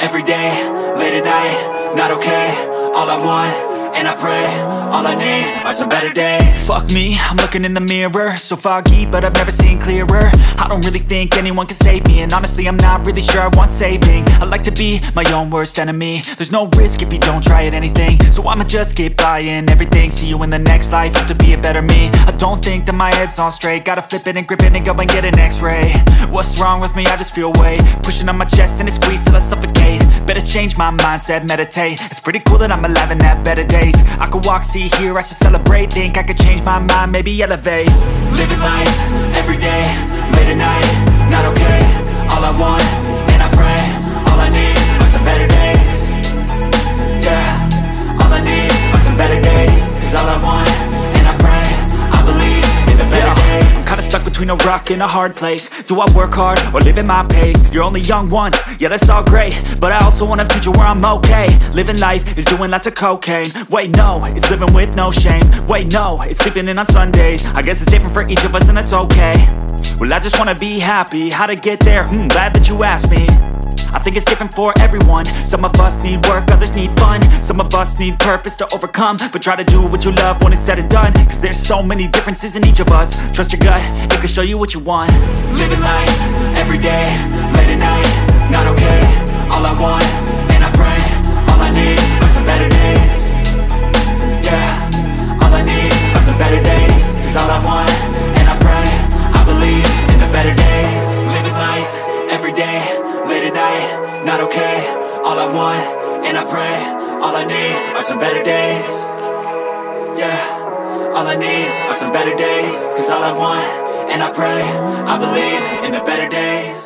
every day, late at night, not okay. All I want, and I pray, all I need are some better days. Fuck me, I'm looking in the mirror, so foggy, but I've never seen clearer. I don't really think anyone can save me, and honestly I'm not really sure I want saving. I like to be my own worst enemy. There's no risk if you don't try at anything, so I'ma just keep buying everything. See you in the next life, have to be a better me. I don't think that my head's on straight, gotta flip it and grip it and go and get an x-ray. What's wrong with me? I just feel weight pushing on my chest and it squeezes till I suffocate. Better change my mindset, meditate. It's pretty cool that I'm alive and have better days. I could walk, see, hear, I should celebrate. Think I could change my mind, maybe elevate. Living life, every day, late at night, not okay. All I want, and I pray, all I need are some better days. Yeah, all I need are some better days. Cause all I want, and I pray, I believe in the better days. I'm kinda stuck between a rock and a hard place. Do I work hard, or live at my pace? You're only young once, yeah that's all great, but I also want a future where I'm okay. Living life is doing lots of cocaine. Wait no, it's living with no shame. Wait no, it's sleeping in on Sundays. I guess it's different for each of us and that's okay. Well I just wanna be happy, how to get there? Glad that you asked me. I think it's different for everyone. Some of us need work, others need fun. Some of us need purpose to overcome. But try to do what you love when it's said and done, cause there's so many differences in each of us. Trust your gut, it can show you what you want. Living life, every day, late at night, not okay. All I want, and I pray, all I need are some better days. Yeah, all I need are some better days. Cause all I want, and I pray, I believe in the better days. Living life, every day, late at night, not okay. All I want, and I pray, all I need are some better days. Yeah, all I need are some better days. Cause all I want, and I pray, I believe in the better days.